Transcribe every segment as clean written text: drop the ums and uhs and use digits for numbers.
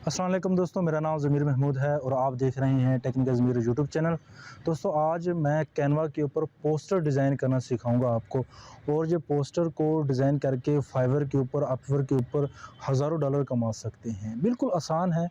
अस्सलाम वालेकुम दोस्तों, मेरा नाम ज़मीर महमूद है और आप देख रहे हैं टेक्निकल ज़मीर यूट्यूब चैनल। दोस्तों, आज मैं कैनवा के ऊपर पोस्टर डिज़ाइन करना सिखाऊंगा आपको। और ये पोस्टर को डिज़ाइन करके फाइवर के ऊपर, अपवर्क के ऊपर हज़ारों डॉलर कमा सकते हैं। बिल्कुल आसान है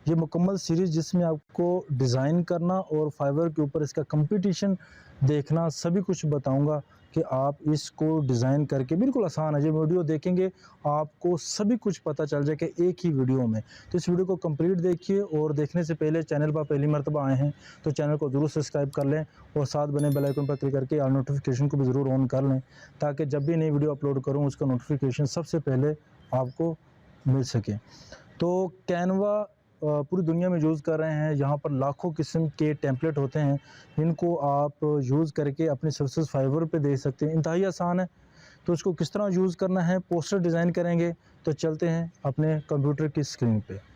ये मुकम्मल सीरीज़, जिसमें आपको डिज़ाइन करना और फाइवर के ऊपर इसका कंपटीशन देखना, सभी कुछ बताऊँगा कि आप इसको डिज़ाइन करके, बिल्कुल आसान है। ये वीडियो देखेंगे आपको सभी कुछ पता चल जाए कि एक ही वीडियो में। तो इस वीडियो को कंप्लीट देखिए और देखने से पहले चैनल पर पहली मर्तबा आए हैं तो चैनल को ज़रूर सब्सक्राइब कर लें और साथ बने बेल आइकन पर क्लिक करके ऑल नोटिफिकेशन को भी ज़रूर ऑन कर लें, ताकि जब भी नई वीडियो अपलोड करूं उसका नोटिफिकेशन सबसे पहले आपको मिल सके। तो कैनवा पूरी दुनिया में यूज़ कर रहे हैं। यहाँ पर लाखों किस्म के टेम्पलेट होते हैं, इनको आप यूज़ करके अपनी सर्विसेज फाइवर पे दे सकते हैं। इंतहाई आसान है। तो इसको किस तरह यूज़ करना है, पोस्टर डिज़ाइन करेंगे। तो चलते हैं अपने कंप्यूटर की स्क्रीन पे।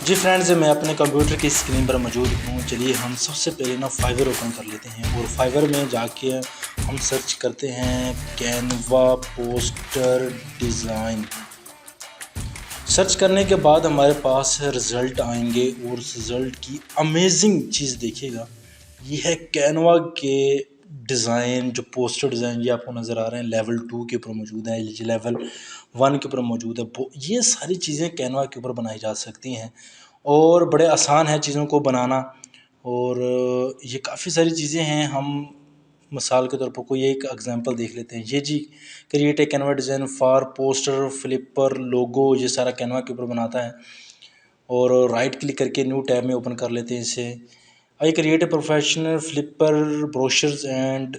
जी फ्रेंड्स, मैं अपने कंप्यूटर की स्क्रीन पर मौजूद हूँ। चलिए हम सबसे पहले ना फाइवर ओपन कर लेते हैं और फाइवर में जाके हम सर्च करते हैं कैनवा पोस्टर डिज़ाइन। सर्च करने के बाद हमारे पास रिज़ल्ट आएंगे और उस रिज़ल्ट की अमेजिंग चीज़ देखिएगा, ये है कैनवा के डिज़ाइन। जो पोस्टर डिज़ाइन ये आपको नज़र आ रहे हैं, लेवल 2 के ऊपर मौजूद है, ये लेवल 1 के ऊपर मौजूद है। ये सारी चीज़ें कैनवा के ऊपर बनाई जा सकती हैं और बड़े आसान है चीज़ों को बनाना। और ये काफ़ी सारी चीज़ें हैं। हम मिसाल के तौर पर कोई एक एग्जांपल देख लेते हैं। ये जी, create a Canva design for poster, flipper, logo, ये सारा कैनवा के ऊपर बनाता है। और राइट क्लिक करके न्यू टैब में ओपन कर लेते हैं इसे। I create a professional flipper brochures and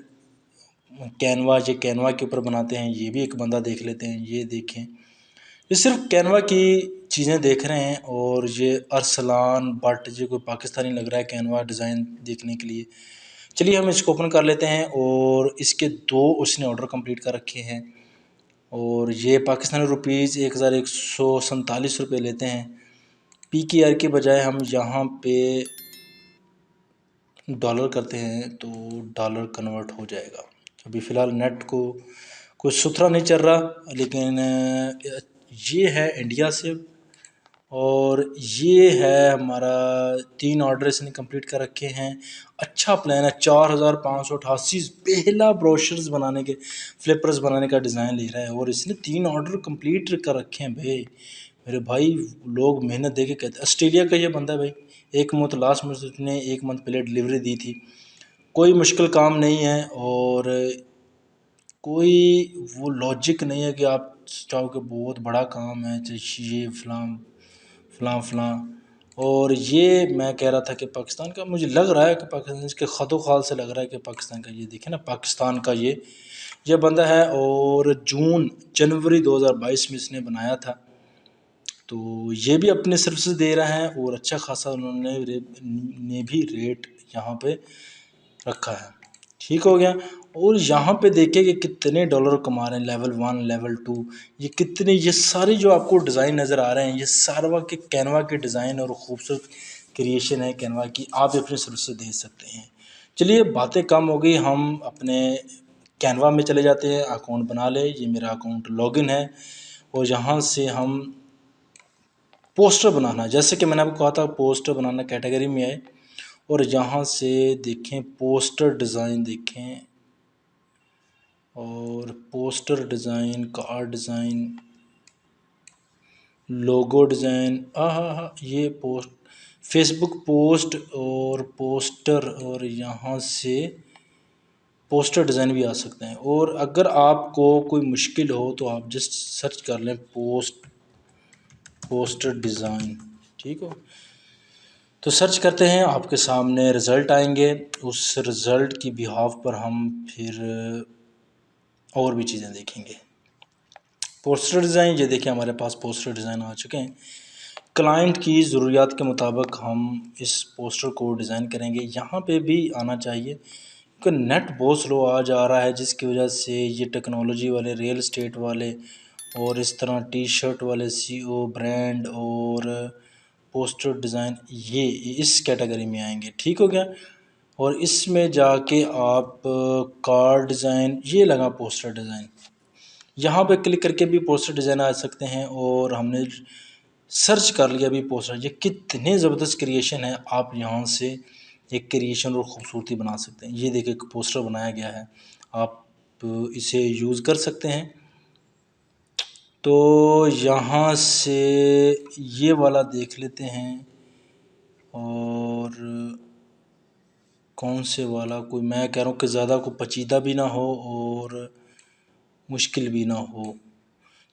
Canva, ये कैनवा के ऊपर बनाते हैं। ये भी एक बंदा देख लेते हैं। ये देखें, ये सिर्फ कैनवा की चीज़ें देख रहे हैं। और ये अरसलान बट, ये कोई पाकिस्तानी लग रहा है कैनवा डिज़ाइन देखने के लिए। चलिए हम इसको ओपन कर लेते हैं। और इसके 2 उसने ऑर्डर कंप्लीट कर रखे हैं और ये पाकिस्तानी रुपीज़ 1147 रुपये लेते हैं। पी की आर के बजाय हम यहाँ पे डॉलर करते हैं तो डॉलर कन्वर्ट हो जाएगा। अभी फ़िलहाल नेट को कुछ सुथरा नहीं चल रहा, लेकिन ये है इंडिया से। और ये है हमारा 3 ऑर्डर इसने कंप्लीट कर रखे हैं। अच्छा प्लान है। 4588 पहला ब्रोशर्स बनाने के, फ्लिपर्स बनाने का डिज़ाइन ले रहा है और इसने 3 ऑर्डर कंप्लीट कर रखे हैं। भाई मेरे भाई, लोग मेहनत दे के कहते। ऑस्ट्रेलिया का ये बंदा है भाई। 1 मंथ लास्ट मंथ उसने 1 मंथ पहले डिलीवरी दी थी। कोई मुश्किल काम नहीं है और कोई वो लॉजिक नहीं है कि आप चाहो कि बहुत बड़ा काम है, ये फ़लाँ फ़लाँ फ़लाँ। और ये मैं कह रहा था कि पाकिस्तान का, मुझे लग रहा है कि पाकिस्तान, इसके ख़तो ख़ाल से लग रहा है कि पाकिस्तान का। ये देखें ना, पाकिस्तान का ये बंदा है और जनवरी 2022 में इसने बनाया था। तो ये भी अपने सर्विसेज दे रहा है और अच्छा खासा उन्होंने ने भी रेट यहाँ पे रखा है। ठीक हो गया। और यहाँ पे देखिए कि कितने डॉलर कमा रहे हैं। लेवल 1, लेवल 2, ये कितने, ये सारे जो आपको डिज़ाइन नज़र आ रहे हैं, ये सारा के कैनवा के डिज़ाइन और ख़ूबसूरत क्रिएशन है कैनवा की। आप अपने सर्विस दे सकते हैं। चलिए बातें कम हो गई, हम अपने कैनवा में चले जाते हैं। अकाउंट बना ले, ये मेरा अकाउंट लॉगिन है और यहाँ से हम पोस्टर बनाना, जैसे कि मैंने आपको कहा था पोस्टर बनाना, कैटेगरी में आए और यहाँ से देखें पोस्टर डिज़ाइन देखें और poster design, card design, logo design, हाँ, ये फेसबुक पोस्ट और पोस्टर, और यहाँ से पोस्टर डिज़ाइन भी आ सकते हैं। और अगर आपको कोई मुश्किल हो तो आप जस्ट सर्च कर लें पोस्टर डिज़ाइन। ठीक हो, तो सर्च करते हैं, आपके सामने रिज़ल्ट आएंगे। उस रिज़ल्ट की बिहाफ पर हम फिर और भी चीज़ें देखेंगे। पोस्टर डिज़ाइन, ये देखिए हमारे पास पोस्टर डिज़ाइन आ चुके हैं। क्लाइंट की ज़रूरियात के मुताबिक हम इस पोस्टर को डिज़ाइन करेंगे। यहाँ पे भी आना चाहिए क्योंकि नेट बहुत स्लो आ जा रहा है, जिसकी वजह से ये टेक्नोलॉजी वाले, रियल इस्टेट वाले और इस तरह टी शर्ट वाले सीईओ ब्रांड और पोस्टर डिज़ाइन, ये इस कैटेगरी में आएंगे। ठीक हो गया। और इसमें जाके आप कार्ड डिज़ाइन ये लगा पोस्टर डिज़ाइन, यहाँ पे क्लिक करके भी पोस्टर डिज़ाइन आ सकते हैं। और हमने सर्च कर लिया भी पोस्टर, ये कितने ज़बरदस्त क्रिएशन है, आप यहाँ से एक क्रिएशन और ख़ूबसूरती बना सकते हैं। ये देखिए पोस्टर बनाया गया है, आप इसे यूज़ कर सकते हैं। तो यहाँ से ये वाला देख लेते हैं, और कौन से वाला, कोई मैं कह रहा हूँ कि ज़्यादा को पचीदा भी ना हो और मुश्किल भी ना हो।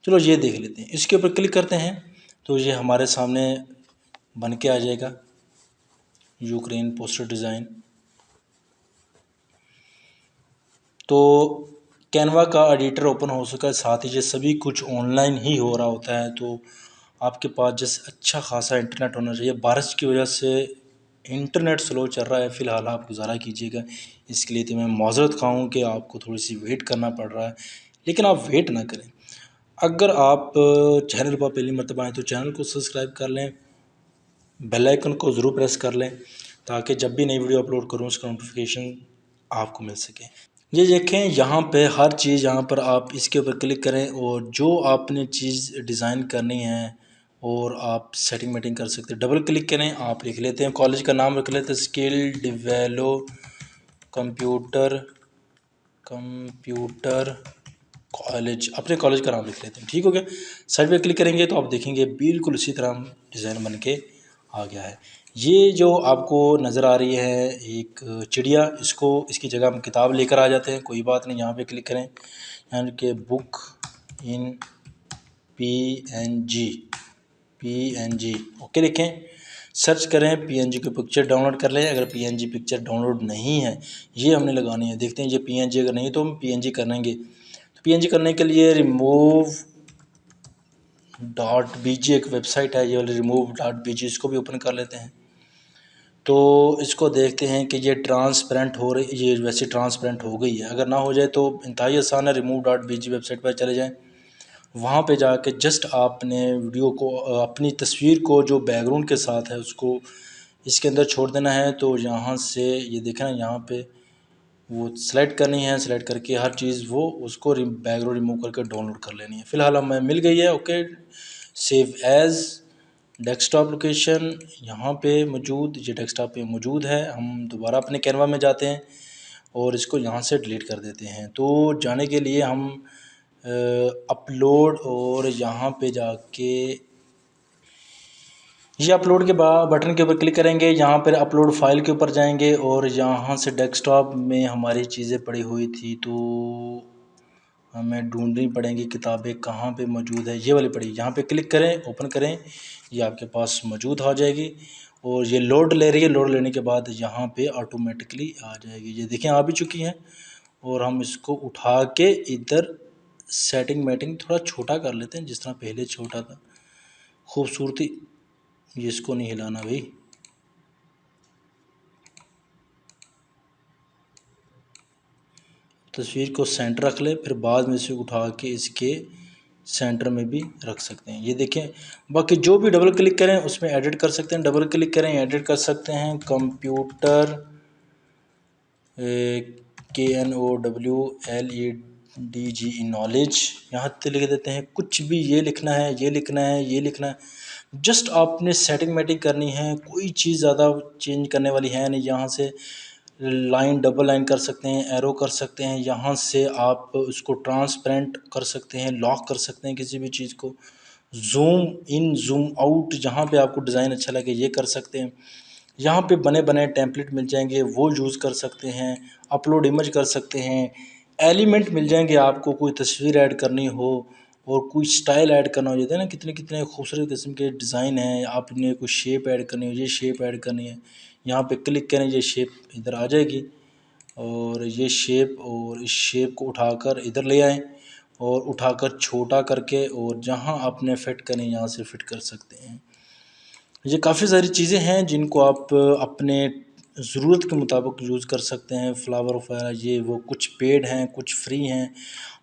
चलो ये देख लेते हैं, इसके ऊपर क्लिक करते हैं तो ये हमारे सामने बन के आ जाएगा यूक्रेन पोस्टर डिज़ाइन। तो कैनवा का एडिटर ओपन हो सका, साथ ही ये सभी कुछ ऑनलाइन ही हो रहा होता है। तो आपके पास जैसे अच्छा खासा इंटरनेट होना चाहिए। बारिश की वजह से इंटरनेट स्लो चल रहा है फ़िलहाल, आप गुजारा कीजिएगा। इसके लिए तो मैं माज़रत ख़्वाह हूँ कि आपको थोड़ी सी वेट करना पड़ रहा है, लेकिन आप वेट ना करें। अगर आप चैनल पर पहली मरतबा आएँ तो चैनल को सब्सक्राइब कर लें, बेल आइकन को ज़रूर प्रेस कर लें, ताकि जब भी नई वीडियो अपलोड करूँ उसका नोटिफिकेशन आपको मिल सके। ये देखें यहाँ पे हर चीज़, यहाँ पर आप इसके ऊपर क्लिक करें और जो आपने चीज़ डिज़ाइन करनी है और आप सेटिंग मेटिंग कर सकते हैं। डबल क्लिक करें, आप लिख लेते हैं कॉलेज का नाम, रख लेते हैं स्किल डेवेलो कंप्यूटर कॉलेज, अपने कॉलेज का नाम लिख लेते हैं। ठीक हो गया। साइड पे क्लिक करेंगे तो आप देखेंगे बिल्कुल उसी तरह डिज़ाइन बन के आ गया है। ये जो आपको नज़र आ रही है एक चिड़िया, इसको इसकी जगह हम किताब लेकर आ जाते हैं, कोई बात नहीं। यहाँ पे क्लिक करें, यानी कि बुक इन PNG ओके लिखें, सर्च करें, PNG की पिक्चर डाउनलोड कर लें। अगर PNG पिक्चर डाउनलोड नहीं है, ये हमने लगानी है। देखते हैं ये PNG अगर नहीं तो हम PNG करेंगे। तो PNG करने के लिए remove.bg एक वेबसाइट है, ये वाली remove.bg, इसको भी ओपन कर लेते हैं। तो इसको देखते हैं कि ये ट्रांसपेरेंट हो रही, ये वैसे ट्रांसपेरेंट हो गई है। अगर ना हो जाए तो इंतहाई आसान है, remove.bg वेबसाइट पर चले जाएँ। वहाँ पे जाके जस्ट आपने वीडियो को, अपनी तस्वीर को जो बैकग्राउंड के साथ है उसको इसके अंदर छोड़ देना है। तो यहाँ से ये देखें ना, यहाँ पे वो सेलेक्ट करनी है, सेलेक्ट करके हर चीज़ वो उसको बैकग्राउंड रिमूव करके डाउनलोड कर लेनी है। फ़िलहाल हमें मिल गई है। Okay, save as desktop location यहाँ पे मौजूद, ये डेस्कटॉप पे मौजूद है। हम दोबारा अपने कैनवा में जाते हैं और इसको यहाँ से डिलीट कर देते हैं। तो जाने के लिए हम अपलोड, और यहाँ पे जाके ये अपलोड के बाद बटन के ऊपर क्लिक करेंगे, यहाँ पर अपलोड फाइल के ऊपर जाएंगे और यहाँ से डेस्कटॉप में हमारी चीज़ें पड़ी हुई थी तो हमें ढूंढनी पड़ेंगी किताबें कहाँ पे मौजूद है। ये वाली पड़ी, यहाँ पे क्लिक करें, ओपन करें, ये आपके पास मौजूद हो जाएगी। और ये लोड ले रही है, लोड लेने के बाद यहाँ पे ऑटोमेटिकली आ जाएगी। ये देखें आ भी चुकी हैं। और हम इसको उठा के इधर सेटिंग मेटिंग थोड़ा छोटा कर लेते हैं, जिस तरह पहले छोटा था। खूबसूरती, ये इसको नहीं हिलाना भाई। तस्वीर को सेंटर रख ले, फिर बाद में इसे उठा के इसके सेंटर में भी रख सकते हैं। ये देखें, बाकी जो भी डबल क्लिक करें उसमें एडिट कर सकते हैं, डबल क्लिक करें एडिट कर सकते हैं। कंप्यूटर KNOWLEDG नॉलेज, यहाँ पे लिख देते हैं। कुछ भी ये लिखना है, ये लिखना है, ये लिखना है, जस्ट आपने सेटिंग मेटिंग करनी है। कोई चीज़ ज़्यादा चेंज करने वाली है नहीं। यहाँ से लाइन डबल लाइन कर सकते हैं, एरो कर सकते हैं। यहाँ से आप उसको ट्रांसपेरेंट कर सकते हैं, लॉक कर सकते हैं किसी भी चीज़ को, जूम इन जूम आउट, जहाँ पे आपको डिज़ाइन अच्छा लगे ये कर सकते हैं। यहाँ पे बने बनाए टेम्पलेट मिल जाएंगे, वो यूज़ कर सकते हैं। अपलोड इमेज कर सकते हैं। एलिमेंट मिल जाएंगे आपको, कोई तस्वीर ऐड करनी हो और कोई स्टाइल ऐड करना हो जाता है ना, कितने कितने खूबसूरत किस्म के डिज़ाइन हैं। आपने कोई शेप ऐड करनी हो, ये शेप ऐड करनी है, यहाँ पे क्लिक करें, ये शेप इधर आ जाएगी। और ये शेप, और इस शेप को उठाकर इधर ले आएँ और उठाकर छोटा करके, और जहाँ आपने फिट करें यहाँ से फिट कर सकते हैं। ये काफ़ी सारी चीज़ें हैं जिनको आप अपने ज़रूरत के मुताबिक यूज़ कर सकते हैं। फ्लावर वगैरह ये वो, कुछ पेड हैं, कुछ फ्री हैं।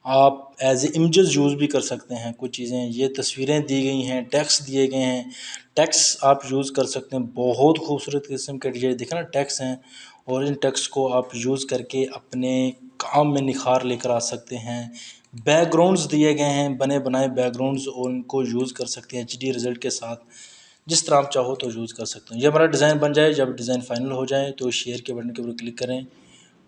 आप एज ए इमेजेस यूज़ भी कर सकते हैं कुछ चीज़ें। ये तस्वीरें दी गई हैं, टेक्स्ट दिए गए हैं, टेक्स्ट आप यूज़ कर सकते हैं। बहुत खूबसूरत किस्म के ये देखा ना टेक्स्ट हैं, और इन टेक्स्ट को आप यूज़ करके अपने काम में निखार लेकर आ सकते हैं। बैकग्राउंड्स दिए गए हैं, बने बनाए बैकग्राउंड्स, और उनको यूज़ कर सकते हैं HD रिज़ल्ट के साथ। जिस तरह आप चाहो तो यूज़ कर सकते हैं। ये हमारा डिज़ाइन बन जाए, जब डिज़ाइन फाइनल हो जाए तो शेयर के बटन के ऊपर क्लिक करें,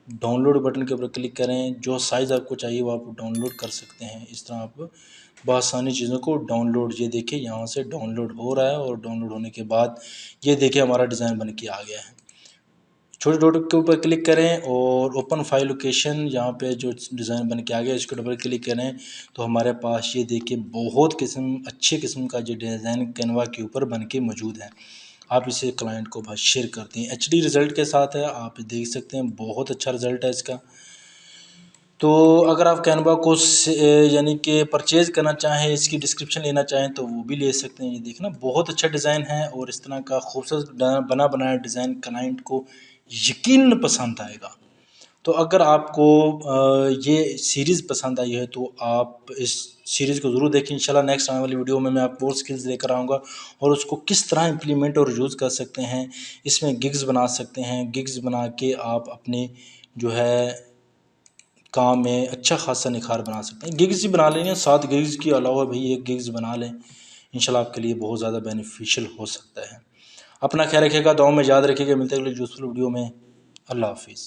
डाउनलोड बटन के ऊपर क्लिक करें। जो साइज़ आपको चाहिए वो आप डाउनलोड कर सकते हैं। इस तरह आप बआसानी चीज़ों को डाउनलोड, ये देखिए यहाँ से डाउनलोड हो रहा है, और डाउनलोड होने के बाद ये देखिए हमारा डिज़ाइन बन के आ गया है। छोटे डॉट के ऊपर क्लिक करें और ओपन फाइल लोकेशन, यहाँ पे जो डिज़ाइन बन के आ गया इसको डबल क्लिक करें तो हमारे पास ये देखिए बहुत अच्छे किस्म का जो डिज़ाइन कैनवा के ऊपर बन के मौजूद है। आप इसे क्लाइंट को बस शेयर करते हैं। HD रिज़ल्ट के साथ है, आप देख सकते हैं बहुत अच्छा रिज़ल्ट है इसका। तो अगर आप कैनवा को यानी कि परचेज़ करना चाहें, इसकी डिस्क्रिप्शन लेना चाहें तो वो भी ले सकते हैं। ये देखना बहुत अच्छा डिज़ाइन है, और इस तरह का खूबसूरत बना बनाया डिज़ाइन क्लाइंट को यकीनन पसंद आएगा। तो अगर आपको ये सीरीज़ पसंद आई है तो आप इस सीरीज़ को ज़रूर देखें। इंशाल्लाह नेक्स्ट आने वाली वीडियो में मैं आपको और स्किल्स लेकर आऊँगा, और उसको किस तरह इम्प्लीमेंट और यूज़ कर सकते हैं। इसमें गिग्स बना सकते हैं, गिग्स बना के आप अपने जो है काम में अच्छा खासा निखार बना सकते हैं। गिग्स ही बना लेंगे, 7 गिग्स के अलावा भी 1 गिग्स बना लें, इंशाल्लाह आपके लिए बहुत ज़्यादा बेनिफिशियल हो सकता है। अपना ख्याल रखिएगा, दुआ में याद रखिएगा। मिलते हैं अगले यूज़फुल वीडियो में। अल्लाह हाफ़िज़।